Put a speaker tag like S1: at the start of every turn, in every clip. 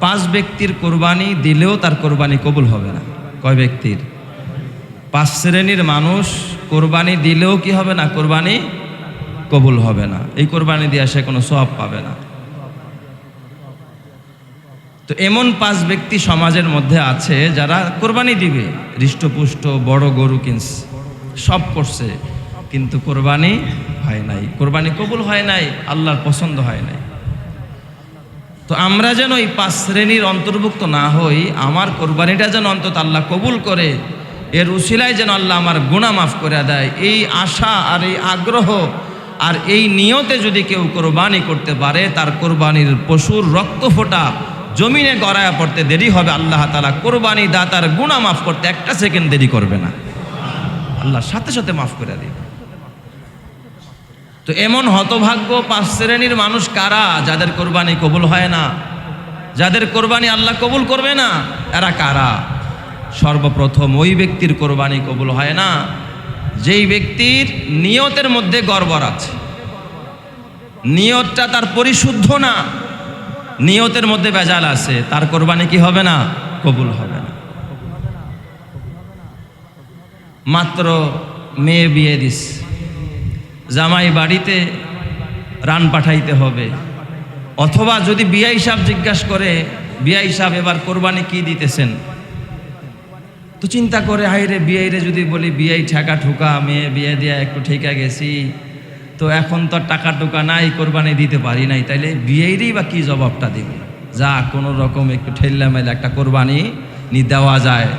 S1: 5 ব্যক্তির কোরবানি দিলেও তার কোরবানি কবুল হবে না। কয় ব্যক্তির? 5 শ্রেণীর মানুষ কোরবানি দিলেও কি হবে না? কোরবানি কবুল হবে না। এই কোরবানি দিয়ে সে কোনো সওয়াব পাবে না। তো এমন 5 ব্যক্তি সমাজের মধ্যে আছে যারা কোরবানি দিবে, হৃষ্টপুষ্ট বড় গরু কিনছে, সব করছে, কিন্তু কোরবানি হয় নাই, কোরবানি কবুল হয় নাই, আল্লাহর পছন্দ হয় নাই। তো আমরা যেন এই 5 শ্রেণীর অন্তর্ভুক্ত না হই, আমার কোরবানিটা যেন অন্তত আল্লাহ কবুল করে, এর উসিলায় যেন আল্লাহ আমার গুনাহ মাফ করে দেয়, এই আশা আর এই আগ্রহ আর এই নিয়তে যদি কেউ কোরবানি করতে পারে, তার কোরবানির পশুর রক্ত ফোঁটা জমিনে গড়ায়া পড়তে দেরি হবে, আল্লাহ তাআলা কোরবানি দাতার গুনাহ মাফ করতে 1 সেকেন্ড দেরি করবে না, আল্লাহ সাথে সাথে মাফ করে দিবে। তো এমন হতভাগ্য 5 শ্রেণীর মানুষ কারা? যাদের কোরবানি কবুল হয় না, যাদের কোরবানি আল্লাহ কবুল করবে না, এরা কারা? সর্বপ্রথম ওই ব্যক্তির কোরবানি কবুল হয় না যেই ব্যক্তির নিয়তের মধ্যে গড়বড় আছে, নিয়তটা তার পরিশুদ্ধ না, নিয়তের মধ্যে ভেজাল আছে, তার কোরবানি কি হবে না? কবুল হবে না। মাত্র মেয়ে বিয়ে দিস, জামাই বাড়িতে রান পাঠাইতে হবে, অথবা যদি বিয়াই সাহেব জিজ্ঞাসা করে, বিয়াই সাহেব এবার কোরবানি কি দিতেছেন, তো চিন্তা করে, হাইরে বিয়াইরে যদি বলি বিয়াই ঠেকা ঠুকা, মেয়ে বিয়ে দিয়া একটু ঠেকা গেছি, তো এখন তো টাকা টুকা নাই, কোরবানি দিতে পারি নাই, তাইলে বিয়াইরেই বা কি জবাবটা দিব? যা কোনো রকম একটু ঠেল্লা মেলে একটা কোরবানি দেওয়া যায়,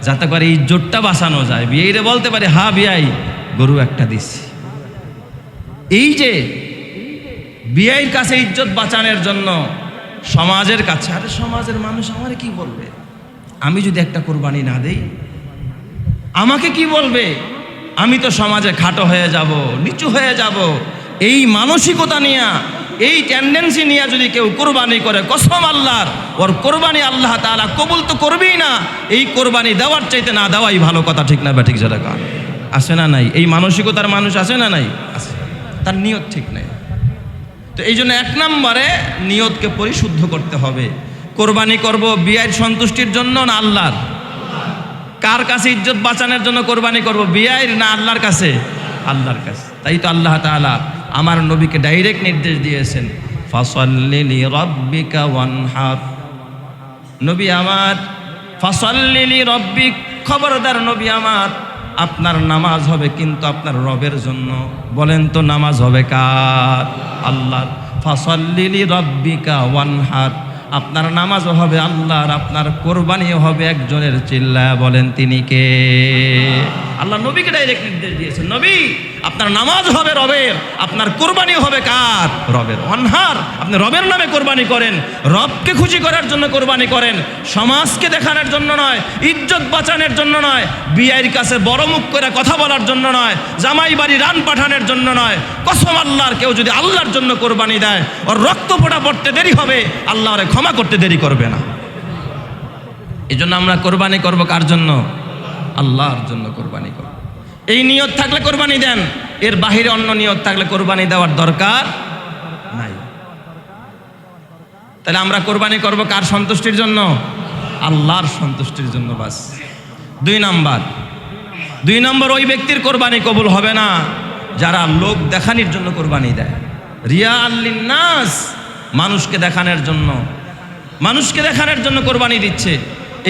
S1: যাতে করে ইজ্জতটা বাঁচানো যায়, বিয়াইরে বলতে পারে হ্যাঁ বিয়াই গরু একটা দিছি। এই যে বিয়ের কাছে ইজ্জত বাঁচানোর জন্য সমাজের কাছে, আরে সমাজের মানুষ আমার কি বলবে, আমি যদি একটা কোরবানি না দেই আমাকে কি বলবে, আমি তো সমাজে খাটো হয়ে যাব, নিচু হয়ে যাব, এই মানসিকতা নিয়ে, এই টেন্ডেন্সি নিয়ে যদি কেউ কোরবানি করে, কসম আল্লাহর, ওর কোরবানি আল্লাহ তাআলা কবুল তো করবেই না, এই কোরবানি দেওয়ার চাইতে না দেওয়াই ভালো। কথা ঠিক না ব্যাঠিক যারা গান আছে না নাই? এই মানসিকতার মানুষ আছে না নাই? আছে, তার নিয়ত ঠিক নাই। তো এই জন্য 1 নম্বরে নিয়তকে পরিশুদ্ধ করতে হবে। কোরবানি করব বিয়ের সন্তুষ্টির জন্য না আল্লাহর? কার কাছে ইজ্জত বাঁচানোর জন্য কোরবানি করব, বিয়ের না আল্লাহর কাছে? আল্লাহর কাছে। তাই তো আল্লাহ তাআলা আমার নবীকে ডাইরেক্ট নির্দেশ দিয়েছেন, ফাসাল্লি লিরাব্বিকা ওয়ানহার। নবী আমার, ফাসাল্লি লিরাব্বিক, খবরদার নবী আমার, আপনার নামাজ হবে কিন্তু আপনার রবের জন্য। বলেন তো নামাজ হবে কার? আল্লাহর। ফাসাল্লি লিরাব্বিকা ওয়ানহার, আপনার নামাজও হবে আল্লাহর, আপনার কোরবানিও হবে একজনের। চিল্লায়া বলেন তিনি কে? আল্লাহ নবীকে ডাইরেক্ট নির্দেশ দিয়েছেন, নবী আপনার নামাজ হবে রবের, আপনার কোরবানিও হবে কার? রবের। ওয়ানহার, আপনি রবের নামে কোরবানি করেন, রবকে খুশি করার জন্য কোরবানি করেন, সমাজকে দেখানোর জন্য নয়, ইজ্জত বাঁচানোর জন্য নয়, বিয়ের কাছে বড় মুখ করে কথা বলার জন্য নয়, জামাই বাড়ি রান পাঠানোর জন্য নয়। কসম আল্লাহর, কেউ যদি আল্লাহর জন্য কোরবানি দেয়, ওর রক্ত ফোঁটা পড়তে দেরি হবে, আল্লাহ ওরে ক্ষমা করতে দেরি করবে না। এই জন্য আমরা কোরবানি করব কার জন্য? আল্লাহর জন্য কোরবানি করব। এই নিয়ত থাকলে কোরবানি দেন, এর বাহিরে অন্য নিয়ত থাকলে কোরবানি দেওয়ার দরকার নাই। তাহলে আমরা কোরবানি করব কার সন্তুষ্টির জন্য? আল্লাহর সন্তুষ্টির জন্য, বাস। 2 নম্বর, ওই ব্যক্তির কোরবানি কবুল হবে না যারা লোক দেখানোর জন্য কোরবানি দেয়। রিয়া আল্লিন নাস, মানুষকে দেখানোর জন্য, মানুষকে দেখানোর জন্য কোরবানি দিচ্ছে।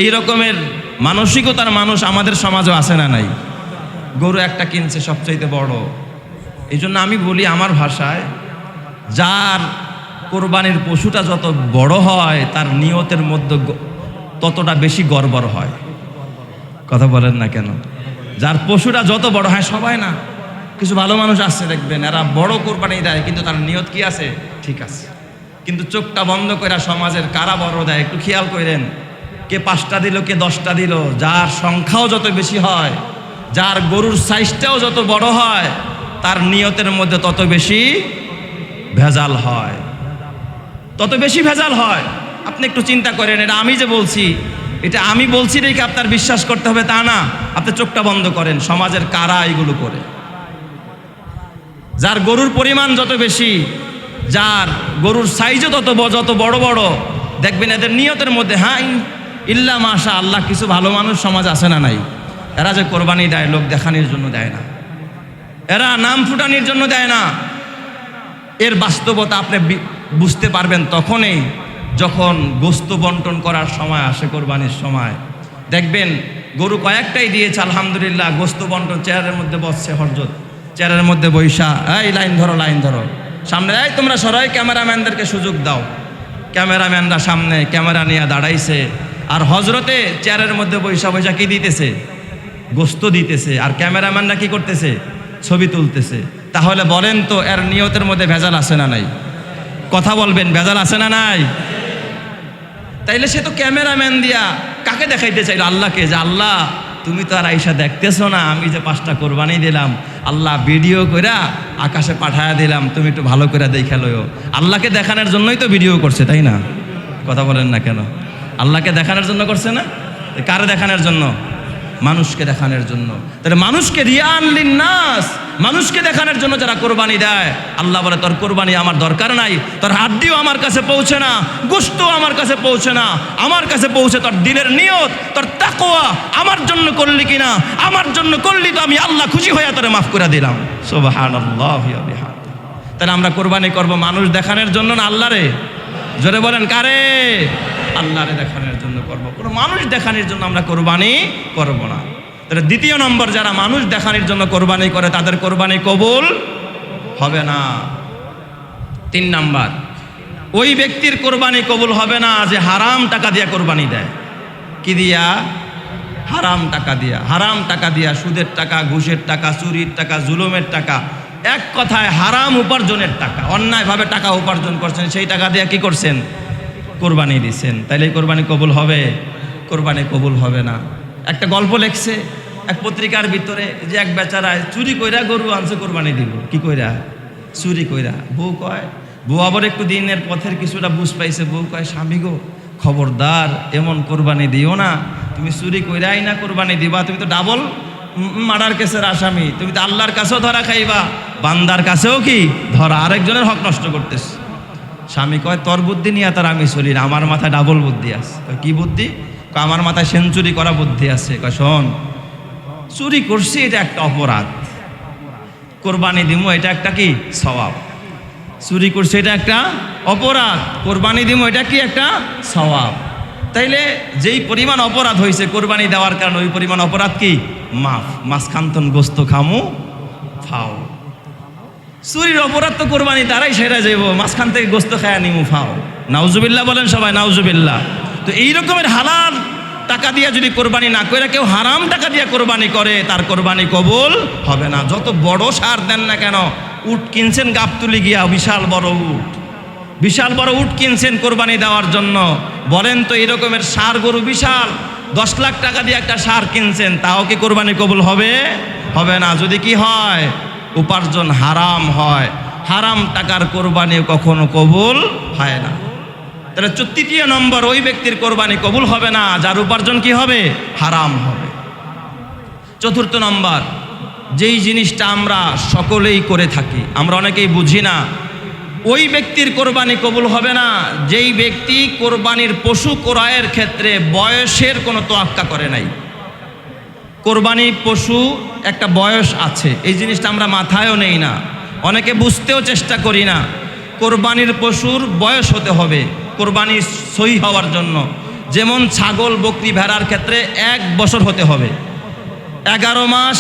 S1: এই রকমের মানসিকতার মানুষ আমাদের সমাজও আছে না নাই? গরু একটা কিনছে সবচাইতে বড়। এই জন্য আমি বলি আমার ভাষায়, যার কোরবানির পশুটা যত বড় হয়, তার নিয়তের মধ্যে ততটা বেশি গড়বড় হয়। কথা বলেন না কেন? যার পশুটা যত বড় হয়, সবাই না, কিছু ভালো মানুষ আসছে দেখবেন, এরা বড় কোরবানি দেয় কিন্তু তার নিয়ত কি আছে? ঠিক আছে, কিন্তু চোখটা বন্ধ করে সমাজের কারা বড় দেয় একটু খেয়াল করেন। কে 5টা দিল, কে 10টা দিল, যার সংখ্যাও যত বেশি হয়, যার গরুর সাইজটাও যত বড় হয়, তার নিয়তের মধ্যে তত বেশি ভেজাল হয়, তত বেশি ভেজাল হয়। আপনি একটু চিন্তা করেন, এটা আমি যে বলছি, এটা আমি বলছি দেখে আপনার বিশ্বাস করতে হবে তা না। আপনি চোখটা বন্ধ করেন, সমাজের কারা এগুলো করে। যার গরুর পরিমাণ যত বেশি, যার গরুর সাইজও যত বড় বড়, দেখবেন এদের নিয়তের মধ্যে ইল্লা মাশা আল্লাহ কিছু ভালো মানুষ সমাজ আছে না নাই, এরা যে কোরবানি দেয় লোক দেখানোর জন্য দেয় না, এরা নাম ফুটানির জন্য দেয় না। এর বাস্তবতা আপনি বুঝতে পারবেন তখনই যখন গোস্ত বন্টন করার সময় আসে, কোরবানির সময় দেখবেন গরু কয়েকটাই দিয়েছে আলহামদুলিল্লাহ, গোস্ত বন্টন চেয়ারের মধ্যে বসছে হরজত, চেয়ারের মধ্যে বৈশা, এই লাইন ধরো লাইন ধরো, সামনে এই তোমরা সরাই, ক্যামেরাম্যানদেরকে সুযোগ দাও। ক্যামেরাম্যানরা সামনে ক্যামেরা নিয়ে দাঁড়াইছে, আর হজরতে চেয়ারের মধ্যে বৈশা বৈশা কি দিতেছে, গোস্ত দিতেছে, আর ক্যামেরাম্যানরা কি করতেছে, ছবি তুলতেছে। তাহলে বলেন তো এর নিয়তের মধ্যে ভেজাল আছে না নাই? কথা বলবেন, ভেজাল আছে না নাই? তাইলে সে তো ক্যামেরাম্যান দিয়া কাকে দেখাইতে চাইল? আল্লাহকে, যে আল্লাহ তুমি তো আর আইসা দেখতেছো না, আমি যে 5টা কোরবানি দিলাম, আল্লাহ ভিডিও কইরা আকাশে পাঠায়া দিলাম, তুমি একটু ভালো করে দেখা লইও। আল্লাহকে দেখানোর জন্যই তো ভিডিও করছে, তাই না? কথা বলেন না কেন? আল্লাহকে দেখানোর জন্য করছে না? কারে দেখানোর জন্য? মানুষকে দেখানোর জন্য। তাহলে মানুষকে রিয়ান লিন্নাস, মানুষকে দেখানোর জন্য যারা কোরবানি দেয়, আল্লাহ বলে তোর কোরবানি আমার দরকার নাই, তোর হাড্ডিও আমার কাছে পৌঁছে না, গোশত আমার কাছে পৌঁছে না, আমার কাছে পৌঁছে তোর দিলের নিয়ত, তোর তাকওয়া আমার জন্য করলি কিনা, আমার জন্য করলি তো আমি আল্লাহ খুশি হয়ে তোরে মাফ করে দিলাম। সুবহানাল্লাহি ওয়া বিহামদিহি। তাহলে আমরা কোরবানি করব মানুষ দেখানোর জন্য না আল্লাহরে? জোরে বলেন কারে? আল্লাহরে দেখানোর জন্য করব, কোনো মানুষ দেখানোর জন্য আমরা কোরবানি করব না। তাহলে দ্বিতীয় নম্বর, যারা মানুষ দেখানোর জন্য কোরবানি করে তাদের কোরবানি কবুল হবে না। 3 নাম্বার, ওই ব্যক্তির কোরবানি কবুল হবে না যে হারাম টাকা দিয়ে কোরবানি দেয়। কি দিয়া? হারাম টাকা দিয়া। হারাম টাকা দিয়া, সুদের টাকা, ঘুষের টাকা, চুরির টাকা, জুলুমের টাকা, এক কথায় হারাম উপার্জনের টাকা, অন্যায়ভাবে টাকা উপার্জন করছেন, সেই টাকা দিয়ে কি করছেন? কোরবানি দিচ্ছেন। তাইলে কোরবানি কবুল হবে? কোরবানি কবুল হবে না। একটা গল্প লেখছে এক পত্রিকার ভিতরে, যে এক বেচারায় চুরি কইরা গরু আনছে কোরবানি দিব। কি কইরা? চুরি কইরা। বউ কয়, বউ আবার একটু দিনের পথের কিছুটা বুঝ পাইছে, বউ কয় স্বামী গো খবরদার এমন কোরবানি দিও না, তুমি চুরি কইরাই না কোরবানি দিবা, তুমি তো ডাবল মার্ডার কেসের আসামি, তুমি তো আল্লাহর কাছেও ধরা খাইবা, বান্দার কাছেও কি ধরা, আরেকজনের হক নষ্ট করতেছ। স্বামী কয় তোর বুদ্ধি নিয়ে তার আমি চলি না, আমার মাথায় ডাবল বুদ্ধি আছে। কি বুদ্ধি? আমার মাথায় সেঞ্চুরি করা বুদ্ধি আছে। কয় শোন, চুরি করছি এটা একটা অপরাধ, কোরবানি দিমু এটা একটা কি সওয়াব। চুরি করছি এটা একটা অপরাধ, কোরবানি দিমু এটা কি একটা সওয়াব। তাইলে যেই পরিমাণ অপরাধ হয়েছে কোরবানি দেওয়ার কারণে, ওই পরিমাণ অপরাধ কি মাফ। মাছ খান্তন গোস্ত খামু ফাও। চুরির অপরাধ তো কোরবানি তারাই সেরা যাইব, মাঝখান থেকে গোস্ত খায়া নিমু ফাও। নাউজুবিল্লাহ বলেন সবাই, নাউজুবিল্লাহ। তো এই রকমের হালাল টাকা দিয়ে যদি কোরবানি না করে কেউ হারাম টাকা দিয়ে কোরবানি করে, তার কোরবানি কবুল হবে না। যত বড় সার দেন না কেন, উট কিনছেন গাবতুলি গিয়া, বিশাল বড় উট, বিশাল বড় উট কিনছেন কোরবানি দেওয়ার জন্য, বলেন তো এই রকমের সার গরু বিশাল 10 লাখ টাকা দিয়ে একটা সার কিনছেন, তাও কি কোরবানি কবুল হবে? হবে না। যদি কি হয়? উপার্জন হারাম হয়, হারাম টাকার কোরবানি কখনো কবুল হয় না। তাহলে 3য় নম্বর, ওই ব্যক্তির কোরবানি কবুল হবে না যার উপার্জন কি হবে? হারাম হবে। 4র্থ নম্বর, যেই জিনিসটা আমরা সকলেই করে থাকি, আমরা অনেকেই বুঝি না, ওই ব্যক্তির কোরবানি কবুল হবে না যেই ব্যক্তি কোরবানির পশু ক্রয়ের ক্ষেত্রে বয়সের কোনো তোয়াক্কা করে নাই। কোরবানি পশু একটা বয়স আছে, এই জিনিসটা আমরা মাথায়ও নেই না, অনেকে বুঝতেও চেষ্টা করি না। কোরবানির পশুর বয়স হতে হবে কোরবানি সহি হওয়ার জন্য। যেমন ছাগল, বকরি, ভেড়ার ক্ষেত্রে 1 বছর হতে হবে। 11 মাস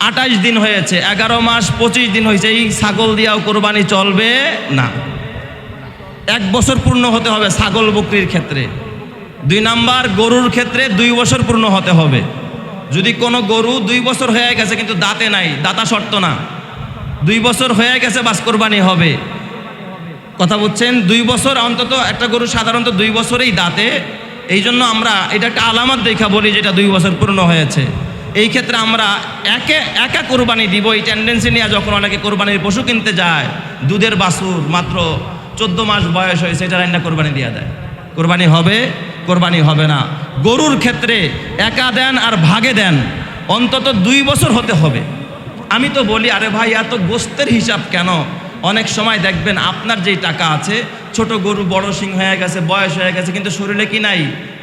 S1: 28 দিন হয়েছে, 11 মাস 25 দিন হয়েছে, এই ছাগল দিয়াও কোরবানি চলবে না। 1 বছর পূর্ণ হতে হবে ছাগল বকরির ক্ষেত্রে। 2 নাম্বার, গরুর ক্ষেত্রে 2 বছর পূর্ণ হতে হবে। যদি কোনো গরু 2 বছর হয়ে গেছে কিন্তু দাঁতে নাই, দাতা শর্ত না, 2 বছর হয়ে গেছে বাস কোরবানি হবে। কথা বুঝছেন? 2 বছর অন্তত, একটা গরু সাধারণত 2 বছরেই দাঁতে, এই জন্য আমরা এটা একটা আলামত দেখা বলি যেটা 2 বছর পূর্ণ হয়েছে। এই ক্ষেত্রে আমরা একা কোরবানি দিব, এই টেন্ডেন্সি নিয়ে যখন অনেকে কোরবানির পশু কিনতে যায়, দুধের বাছুর মাত্র 14 মাস বয়স হয়েছে, এটা রান্না কোরবানি দিয়ে দেয়। কোরবানি হবে? কোরবানি হবে না। গরুর ক্ষেত্রে একা দেন আর ভাগে দেন, অন্তত 2 বছর হতে হবে। আমি তো বলি, আরে ভাই এত গোস্তের হিসাব কেন? অনেক সময় দেখবেন আপনার যেই টাকা আছে ছোট গরু বড় সিং হয়ে গেছে, বয়স হয়ে গেছে, কিন্তু শরীরে কি নাই?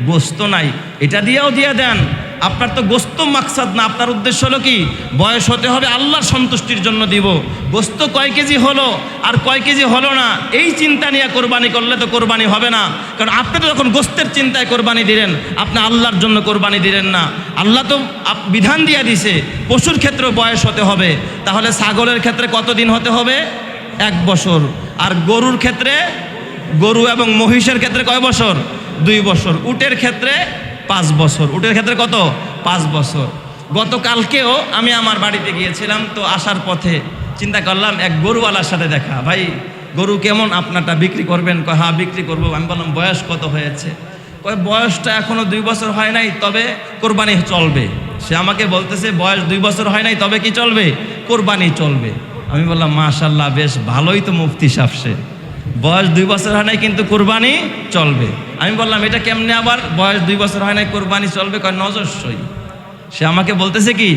S1: গোস্ত নাই, এটা দিয়েও দিয়ে দেন। আপনার তো গোস্ত মাকসাদ না, আপনার উদ্দেশ্য হলো কি? বয়স হতে হবে আল্লাহর সন্তুষ্টির জন্য দিব। গোস্ত কয় কেজি হলো আর কয় কেজি হলো না এই চিন্তা নিয়ে কোরবানি করলে তো কোরবানি হবে না। কারণ আপনি তো যখন গোস্তের চিন্তায় কোরবানি দিলেন, আপনি আল্লাহর জন্য কোরবানি দিলেন না। আল্লাহ তো বিধান দিয়ে দিছে পশুর ক্ষেত্রেও বয়স হতে হবে। তাহলে ছাগলের ক্ষেত্রে কতদিন হতে হবে? 1 বছর। আর গরুর ক্ষেত্রে, গরু এবং মহিষের ক্ষেত্রে কয় বছর? 2 বছর। উটের ক্ষেত্রে 5 বছর। উটের ক্ষেত্রে কত? 5 বছর। গতকালকেও আমি আমার বাড়িতে গিয়েছিলাম, তো আসার পথে চিন্তা করলাম এক গরুওয়ালার সাথে দেখা। ভাই গরু কেমন আপনারটা, বিক্রি করবেন? কয় হ্যাঁ বিক্রি করবো। আমি বললাম বয়স কত হয়েছে? কয় বয়সটা এখনো 2 বছর হয় নাই, তবে কোরবানি চলবে। সে আমাকে বলতেছে বয়স 2 বছর হয় নাই, তবে কি চলবে? কোরবানি চলবে। আমি বললাম মাশাআল্লাহ, বেশ ভালোই তো মুফতি সাহেব, সে বয়স 2 বছর হয় নাই কিন্তু কোরবানি চলবে। আমি বললাম এটা কেমনে আবার বয়স 2 বছর হয় নাই কোরবানি চলবে? কয় নজরসই। সে আমাকে বলতেছে কি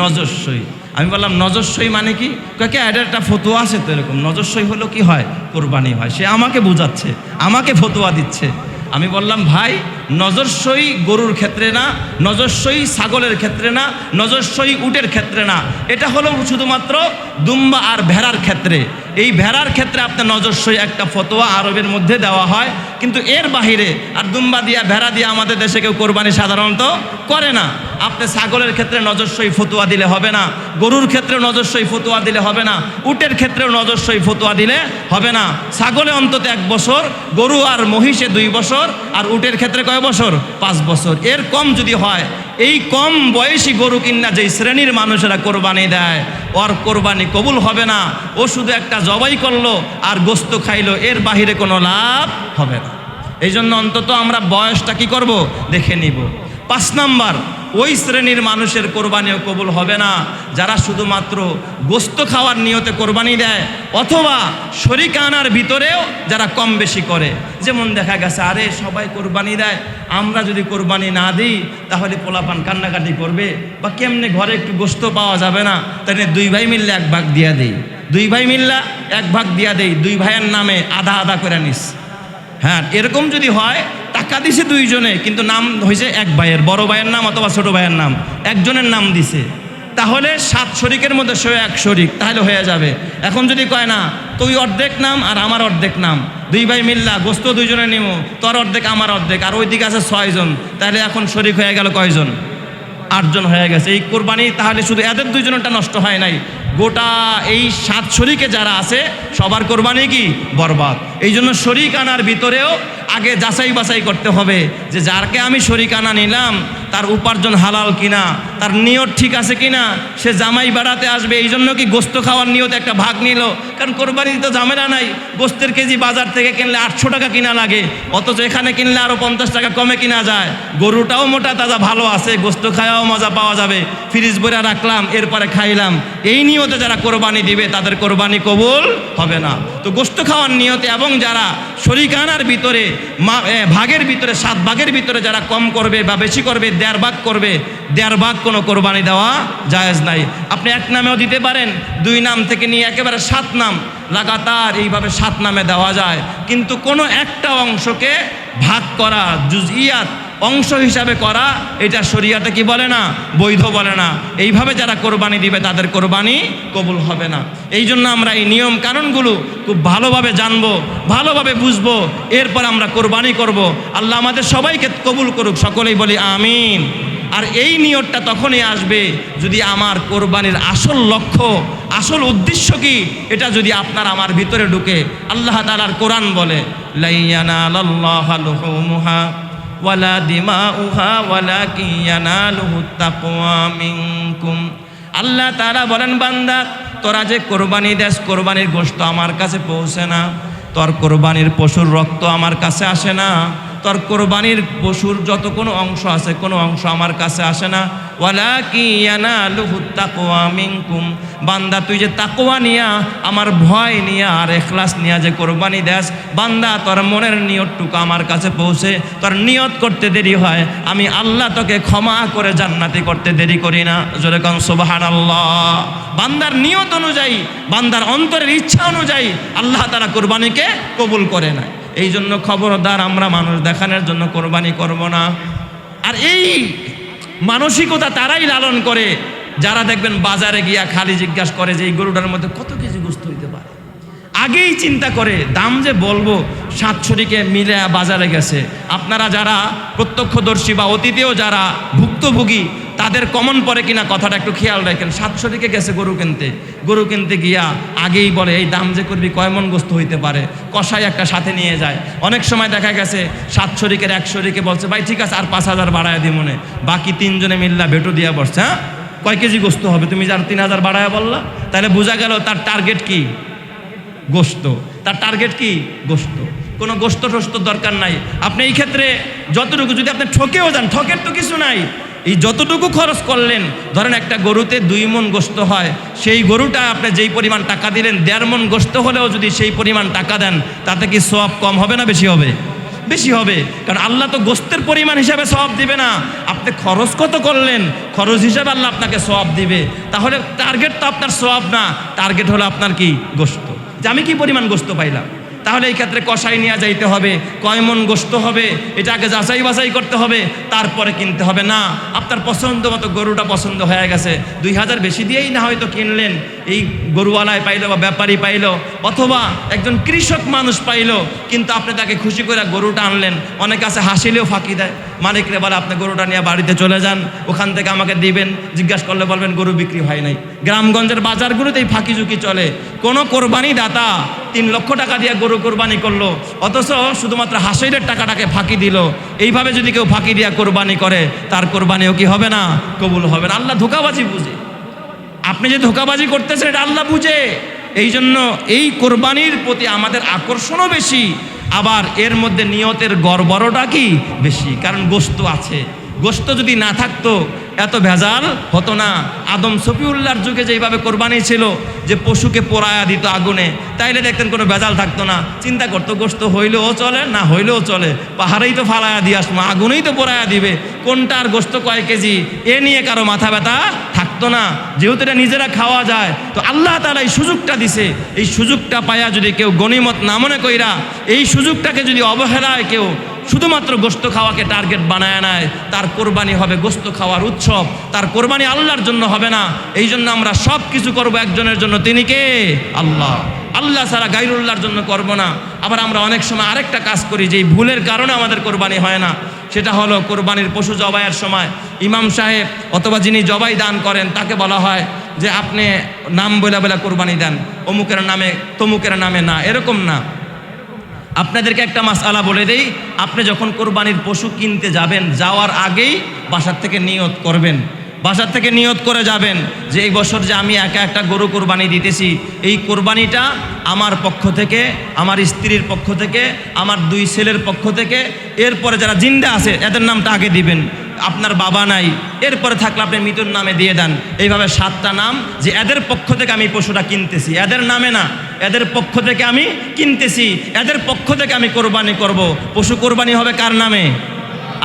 S1: নজরসই। আমি বললাম নজরসই মানে কি? কয় এটা একটা ফতোয়া আছে তো এরকম, নজরসই হলো কি হয়? কোরবানি হয়। সে আমাকে বোঝাচ্ছে, আমাকে ফতোয়া দিচ্ছে। আমি বললাম ভাই নজরসই গরুর ক্ষেত্রে না, নজরসই ছাগলের ক্ষেত্রে না, নজরসই উটের ক্ষেত্রে না, এটা হলো শুধুমাত্র দুম্বা আর ভেড়ার ক্ষেত্রে। এই ভেড়ার ক্ষেত্রে আপনার নজরসই একটা ফতোয়া আরবের মধ্যে দেওয়া হয়, কিন্তু এর বাহিরে আর দুম্বা দিয়া ভেড়া দিয়া আমাদের দেশে কেউ কোরবানি সাধারণত করে না। আপনি ছাগলের ক্ষেত্রে নজরসই ফতোয়া দিলে হবে না, গরুর ক্ষেত্রেও নজরসই ফতোয়া দিলে হবে না, উটের ক্ষেত্রেও নজরসই ফতোয়া দিলে হবে না। ছাগলে অন্তত 1 বছর, গরু আর মহিষে 2 বছর, আর উটের ক্ষেত্রে কয় বছর? 5 বছর। এর কম যদি হয়, এই কম বয়সী গরু কিনা যেই শ্রেণীর মানুষেরা কোরবানি দেয়, ওর কোরবানি কবুল হবে না। ও শুধু একটা জবাই করলো আর গোস্ত খাইলো, এর বাহিরে কোনো লাভ হবে না। এই জন্য অন্তত আমরা বয়সটা কি করব? দেখে নিব। 5 নাম্বার, ওই শ্রেণীর মানুষের কোরবানিও কবুল হবে না যারা শুধুমাত্র গোস্ত খাওয়ার নিয়তে কোরবানি দেয়, অথবা শরীক আনার ভিতরেও যারা কম বেশি করে। যেমন দেখা গেছে আরে সবাই কোরবানি দেয়, আমরা যদি কোরবানি না দিই তাহলে পোলাপান কান্নাকাটি করবে, বা কেমনে ঘরে একটু গোস্ত পাওয়া যাবে না, তাই 2 ভাই মিললে 1 ভাগ দিয়া দেই, 2 ভাই মিললে 1 ভাগ দিয়া দেই, 2 ভাইয়ের নামে আধা আধা করে নিস। হ্যাঁ, এরকম যদি হয়, টাকা দিছে 2 জনে, কিন্তু নাম হয়েছে 1 ভাইয়ের, বড় ভাইয়ের নাম অথবা ছোট ভাইয়ের নাম, একজনের নাম দিছে, তাহলে 7 শরিকের মধ্যে সে 1 শরিক, তাহলে হয়ে যাবে। এখন যদি কয় না তুই অর্ধেক নাম আর আমার অর্ধেক নাম, 2 ভাই মিল্লা গোস্ত 2 জনে নিব, তোর অর্ধেক আমার অর্ধেক, আর ওই দিকে আছে 6 জন, তাহলে এখন শরিক হয়ে গেল কয়জন? 8 জন হয়ে গেছে। এই কোরবানি তাহলে শুধু এদের 2 জনেরটা নষ্ট হয় নাই, গোটা এই 7 শরিকে যারা আছে সবার কোরবানি কি বরবাদ। এই জন্য শরিক আনার ভিতরেও আগে যাচাই বাছাই করতে হবে যে যারকে আমি শরিক আনা নিলাম তার উপার্জন হালাল কিনা, তার নিয়ত ঠিক আছে কিনা, সে জামাই বেড়াতে আসবে এই জন্য কি গোস্ত খাওয়ার নিয়ত একটা ভাগ নিল। কারণ কোরবানিতে তো ঝামেলা নাই, গোস্তের কেজি বাজার থেকে কিনলে 800 টাকা কিনা লাগে, অথচ এখানে কিনলে আরও 50 টাকা কমে কিনা যায়। গরুটাও মোটা তাজা ভালো আছে, গোস্ত খাওয়াও মজা পাওয়া যাবে, ফ্রিজ ভরে রাখলাম এরপরে খাইলাম। এই নিয়তে যারা কোরবানি দিবে তাদের কোরবানি কবুল হবে না। তো গোস্ত খাওয়ার নিয়তে এবং যারা শরিকানার ভিতরে ভাগের ভিতরে 7 ভাগের ভিতরে যারা কম করবে বা বেশি করবে, 1.5 ভাগ করবে, 1.5 ভাগ কোনো কোরবানি দেওয়া জায়েজ নাই। আপনি 1 নামেও দিতে পারেন, 2 নাম থেকে নিয়ে একেবারে 7 নাম লাগাতার এইভাবে 7 নামে দেওয়া যায়, কিন্তু কোনো একটা অংশকে ভাগ করা, জুজইয়াত অংশ হিসাবে করা, এটা শরিয়াতে কি বলে না? বৈধ বলে না। এইভাবে যারা কোরবানি দিবে তাদের কোরবানি কবুল হবে না। এই জন্য আমরা এই নিয়ম কানুনগুলো খুব ভালোভাবে জানবো, ভালোভাবে বুঝবো, এরপর আমরা কোরবানি করব। আল্লাহ আমাদের সবাইকে কবুল করুক, সকলেই বলি আমিন। আর এই নিয়তটা তখনই আসবে যদি আমার কোরবানির আসল লক্ষ্য, আসল উদ্দেশ্য কি, এটা যদি আপনার আমার ভিতরে ঢুকে। আল্লাহ তাআলার কোরআন বলে লা ইয়ানালাল্লাহু লুহুমুহা ওয়ালা দিমাউহা ওয়ালাকিন ইয়ানালুহুত তাকওয়া মিনকুম। আল্লাহ তাআলা বলেন বান্দা তোরা যে কোরবানি দেস, কোরবানির গোশত আমার কাছে পৌঁছে না, তোর কোরবানির পশুর রক্ত আমার কাছে আসে না, তোর কোরবানির পশুর যত কোনো অংশ আছে কোনো অংশ আমার কাছে আসে না। ওয়ালাকিন ইয়ানালুহুত তাকওয়া মিনকুম, বান্দা তুই যে তাকওয়া নিয়া আমার ভয় নিয়া আর ইখলাস নিয়া যে কোরবানি দেস, বান্দা তোর মনের নিয়তটুকু আমার কাছে পৌঁছে, তোর নিয়ত করতে দেরি হয়, আমি আল্লাহ তোকে ক্ষমা করে জান্নাতি করতে দেরি করি না। জোরে কান সুবহানাল্লাহ। বান্দার নিয়ত অনুযায়ী, বান্দার অন্তরের ইচ্ছা অনুযায়ী আল্লাহ তাআলা কোরবানিকে কবুল করে না। এই জন্য খবরদার আমরা মানুষ দেখানোর জন্য কোরবানি করব না। আর এই মানসিকতা তারাই লালন করে যারা দেখবেন বাজারে গিয়া খালি জিজ্ঞাসা করে যে এই গরুটার মধ্যে কত কেজি গোশত হইতে পারে। আগেই চিন্তা করে দাম যে বলবো, 700 মিলে বাজারে গেছে। আপনারা যারা প্রত্যক্ষদর্শী বা অতীতেও যারা ভুক্তভোগী তাদের কমন পড়ে কিনা কথাটা একটু খেয়াল রাখেন। 700 গেছে গরু কিনতে গিয়া আগেই বলে এই দাম যে করবি কয় মন গোশত হইতে পারে, কষাই একটা সাথে নিয়ে যায়। অনেক সময় দেখা গেছে 700 100 বলছে ভাই ঠিক আছে আর 5000 বাড়ায় দি মনে, বাকি 3 জনে মিল্লা ভেটো দিয়া বসছে। হ্যাঁ কয় কেজি গোশত হবে, তুমি যার 3000 বাড়ায় বললা, তাহলে বোঝা গেল তার টার্গেট কি? গোশত। তার টার্গেট কি? গোশত। কোনো গোশত টোস্ত দরকার নাই। আপনি এই ক্ষেত্রে যতটুকু যদি আপনি ঠকেও যান, ঠকের তো কিছু নাই, এই যতটুকু খরচ করলেন, ধরেন একটা গরুতে 2 মণ গোশত হয়, সেই গরুটা আপনি যেই পরিমাণ টাকা দিলেন 1.5 মণ গোশত হলেও যদি সেই পরিমাণ টাকা দেন, তাতে কি সওয়াব কম হবে না বেশি হবে? বেশি হবে। কারণ আল্লাহ তো গোশতের পরিমাণ হিসাবে সওয়াব দিবে না, আপনি খরচ কত করলেন খরচ হিসাবে আল্লাহ আপনাকে সওয়াব দিবে। তাহলে টার্গেট তো আপনার সওয়াব না, টার্গেট হলো আপনার কি? গোশত। যে আমি কি পরিমাণ গোশত পাইলাম। তাহলে এই ক্ষেত্রে কষাই নিয়ে যাইতে হবে, কয় মণ গোশত হবে এটাকে যাচাই বাছাই করতে হবে, তারপরে কিনতে হবে। না আপনার পছন্দ মতো গরুটা পছন্দ হয়ে গেছে, 2000 বেশি দিয়েই না হয়তো কিনলেন, এই গরুওয়ালায় পাইলো বা ব্যাপারী পাইলো অথবা একজন কৃষক মানুষ পাইলো, কিন্তু আপনি তাকে খুশি করে গরুটা আনলেন। অনেক আছে হাসিলেও ফাঁকি দেয়, মালিকরে বলে আপনি গরুটা নিয়ে বাড়িতে চলে যান, ওখান থেকে আমাকে দিবেন, জিজ্ঞাসা করলে বলবেন গরু বিক্রি হয় নাই। গ্রামগঞ্জের বাজারগুলোতে এই ফাঁকি ঝুঁকি চলে। কোনো কোরবানি দাতা 3 লক্ষ টাকা দিয়ে গরু কোরবানি করলো, অথচ শুধুমাত্র হাসিলের টাকাটাকে ফাঁকি দিল। এইভাবে যদি কেউ ফাঁকি দিয়া কোরবানি করে, তার কোরবানিও কি হবে না? কবুল হবে না। আল্লাহ ধোঁকাবাজি বুঝে। আপনি যে ধোঁকাবাজি করতেছেন এটা আল্লাহ বুঝে। এই জন্য এই কোরবানির প্রতি আমাদের আকর্ষণও বেশি, আবার এর মধ্যে নিয়তের গড়বড়টা কি বেশি। কারণ গোশত আছে, গোশত যদি না থাকতো এত ভেজাল হতো না। আদম সফিউল্লাহর যুগে যেইভাবে কোরবানি ছিল যে পশুকে পোড়ায়া দিত আগুনে, তাইলে দেখতেন কোনো ভেজাল থাকতো না। চিন্তা করতো গোশত হইলেও চলে না হইলেও চলে, পাহাড়েই তো ফালায়া দিয়ে আসবো, আগুনেই তো পোড়ায়া দিবে, কোনটার গোশত কয় কেজি এ নিয়ে কারো মাথা ব্যথা থাকতো না। যেহেতু এটা নিজেরা খাওয়া যায়, তো আল্লাহ তাআলা এই সুযোগটা দিছে। এই সুযোগটা পায়া যদি কেউ গনিমত না মনে কইরা এই সুযোগটাকে যদি অবহেলায় কেউ শুধুমাত্র গোশত খাওয়াকে টার্গেট বানায় নেয়, তার কোরবানি হবে গোশত খাওয়ার উৎসব, তার কোরবানি আল্লাহর জন্য হবে না। এই জন্য আমরা সব কিছু করবো একজনের জন্য, তিনি কে? আল্লাহ। আল্লাহ ছাড়া গায়রুল্লাহর জন্য করব না। আবার আমরা অনেক সময় আরেকটা কাজ করি যে ভুলের কারণে আমাদের কোরবানি হয় না, সেটা হলো কোরবানির পশু জবাইয়ের সময় ইমাম সাহেব অথবা যিনি জবাই দান করেন তাকে বলা হয় যে আপনি নাম বলে বলে কোরবানি দেন, অমুকের নামে তমুকের নামে না, এরকম না। আপনাদেরকে একটা মাসআলা বলে দেই, আপনি যখন কোরবানির পশু কিনতে যাবেন, যাওয়ার আগেই বাসার থেকে নিয়ত করবেন, বাসার থেকে নিয়ত করে যাবেন যে এই বছর যে আমি একা একটা গরু কোরবানি দিতেছি, এই কোরবানিটা আমার পক্ষ থেকে, আমার স্ত্রীর পক্ষ থেকে, আমার 2 ছেলের পক্ষ থেকে, এরপরে যারা জিন্দা আছে এদের নামটা আগে দিবেন। আপনার বাবা নাই, এরপরে থাকলে আপনি মৃত্যুর নামে দিয়ে দেন। এইভাবে 7টা নাম, যে এদের পক্ষ থেকে আমি পশুটা কিনতেছি, এদের নামে না, এদের পক্ষ থেকে আমি কিনতেছি, এদের পক্ষ থেকে আমি কোরবানি করব। পশু কোরবানি হবে কার নামে?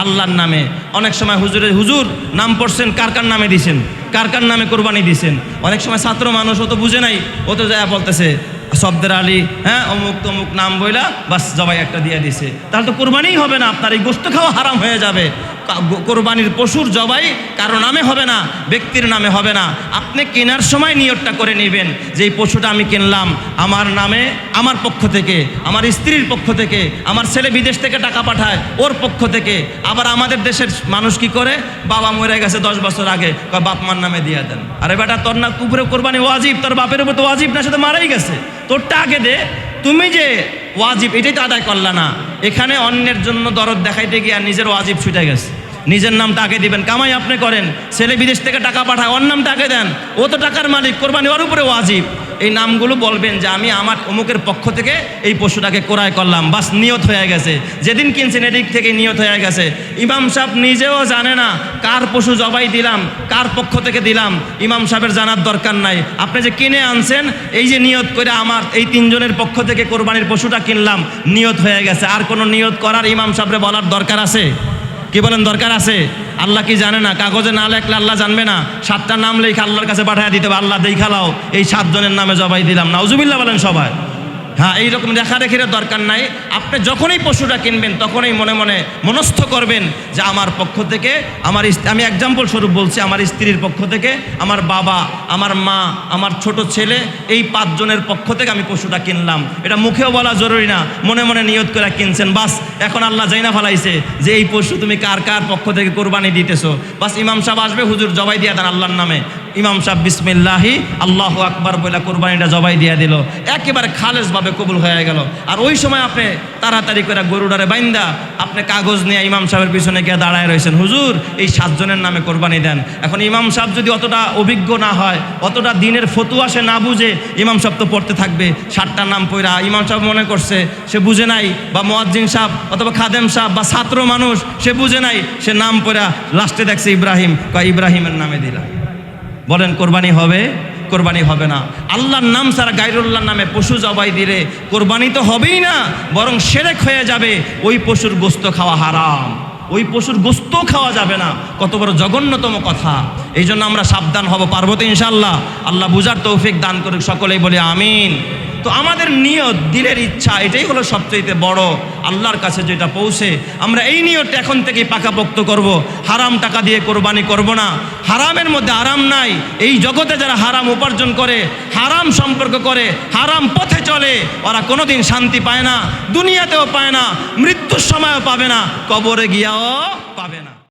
S1: আল্লাহর নামে। অনেক সময় হুজুর নাম পড়ছেন, কার কার নামে দিছেন, কার কার নামে কোরবানি দিছেন। অনেক সময় ছাত্র মানুষ ও তো বুঝে নাই, ও তো যায় বলতেছে শব্দের আলী, হ্যাঁ অমুক তমুক নাম বইলা বাস জবাই একটা দিয়ে দিছে, তাহলে তো কোরবানিই হবে না, আপনার এই গোশত খাওয়া হারাম হয়ে যাবে। কোরবানির পশুর জবাই কারো নামে হবে না, ব্যক্তির নামে হবে না। আপনি কেনার সময় নিয়তটা করে নেবেন যে এই পশুটা আমি কিনলাম আমার নামে, আমার পক্ষ থেকে, আমার স্ত্রীর পক্ষ থেকে, আমার ছেলে বিদেশ থেকে টাকা পাঠায় ওর পক্ষ থেকে। আবার আমাদের দেশের মানুষ কি করে, বাবা মরে গেছে 10 বছর আগে, বাপ মার নামে দিয়ে দেন। আরে বেটা তোর না উপরে কোরবানি ওয়াজিব, তোর বাপের উপর তো ওয়াজিব না, সে তো মারাই গেছে, তোরটা আগে দে। তুমি যে ওয়াজিব এটাই তো আদায় করলা না, এখানে অন্যের জন্য দরদ দেখাইতে গিয়ে আর নিজের ওয়াজিব ছুটে গেছে। নিজের নামটা আগে দিবেন, কামাই আপনি করেন, ছেলে বিদেশ থেকে টাকা পাঠায় ওর নামটা আগে দেন, ও তো টাকার মালিক, কোরবানি ওর উপরে ওয়াজিব। এই নামগুলো বলবেন যে আমি আমার অমুকের পক্ষ থেকে এই পশুটাকে ক্রয় করলাম, বাস নিয়ত হয়ে গেছে। যেদিন কিনছেন এদিক থেকে নিয়ত হয়ে গেছে। ইমাম সাহেব নিজেও জানে না কার পশু জবাই দিলাম, কার পক্ষ থেকে দিলাম, ইমাম সাহেবের জানার দরকার নাই। আপনি যে কিনে আনছেন, এই যে নিয়ত করে আমার এই তিনজনের পক্ষ থেকে কোরবানির পশুটা কিনলাম, নিয়ত হয়ে গেছে। আর কোনো নিয়ত করার ইমাম সাহেবরে বলার দরকার আছে? কি বলেন, দরকার আছে? আল্লাহ কি জানে না? কাগজে না লেখলে আল্লাহ জানবে না? 7টা নাম লেখা আল্লাহর কাছে পাঠিয়ে দিতে হবে, আল্লাহ দেখালাও এই 7 জনের নামে জবাই দিলাম। নাউজুবিল্লাহ বলেন সবাই। হ্যাঁ, এইরকম রেখারেখির দরকার নাই। আপনি যখনই পশুটা কিনবেন তখনই মনে মনে মনস্থ করবেন যে আমার পক্ষ থেকে, আমি এক্সাম্পল স্বরূপ বলছি, আমার স্ত্রীর পক্ষ থেকে, আমার বাবা, আমার মা, আমার ছোট ছেলে, এই 5 জনের পক্ষ থেকে আমি পশুটা কিনলাম। এটা মুখেও বলা জরুরি না, মনে মনে নিয়ত করে কিনছেন। বাস এখন আল্লাহ জাইনা ফেলাইছে যে এই পশু তুমি কার কার পক্ষ থেকে কোরবানি দিতেছো। বাস ইমাম সাহেব আসবে, হুজুর জবাই দিয়ে দেন আল্লাহর নামে। ইমাম সাহেব বিসমিল্লাহি আল্লাহু আকবার বলে কোরবানিটা জবাই দিয়ে দিল, একেবারে খালেসভাবে কবুল হয়ে গেল। আর ওই সময় আপনি তাড়াতাড়ি করে গরুটারে বাইন্দা আপনি কাগজ নিয়ে ইমাম সাহেবের পিছনে গিয়ে দাঁড়ায় রয়েছেন, হুজুর এই 7 জনের নামে কোরবানি দেন। এখন ইমাম সাহেব যদি অতটা অভিজ্ঞ না হয়, অতটা দিনের ফতুয়া সে না বুঝে, ইমাম সাহেব তো পড়তে থাকবে 7টার নাম পড়া। ইমাম সাহেব মনে করছে সে বুঝে নাই, বা মুয়াজ্জিন সাহেব অথবা খাদেম সাহেব বা ছাত্র মানুষ সে বুঝে নাই, সে নাম পড়া লাস্টে দেখছে ইব্রাহিম, ইব্রাহিমের নামে দিলাম। বলেন কোরবানি হবে? কোরবানি হবে না। আল্লাহর নাম ছাড়া গায়রুল্লাহর নামে পশু জবাই দিলে কোরবানি তো হবেই না, বরং শিরক হয়ে যাবে। ওই পশুর গোস্ত খাওয়া হারাম, ওই পশুর গোস্ত খাওয়া যাবে না। কত বড় জঘন্যতম কথা! এই জন্য আমরা সাবধান হব। পারবো তো ইনশাআল্লাহ? আল্লাহ বুঝার তৌফিক দান করুক, সকলেই বলি আমিন। তো আমাদের নিয়ত, দিলের ইচ্ছা, এটাই হলো সবচেয়ে বড়। আল্লাহর কাছে যেটা পৌঁছে, আমরা এই নিয়তটা এখন থেকেই পাকাপোক্ত করব। হারাম টাকা দিয়ে কোরবানি করব না। হারামের মধ্যে আরাম নাই। এই জগতে যারা হারাম উপার্জন করে, হারাম সম্পর্ক করে, হারাম পথে চলে, ওরা কোনোদিন শান্তি পায় না, দুনিয়াতেও পায় না, মৃত্যুর সময়ও পাবে না, কবরে গিয়াও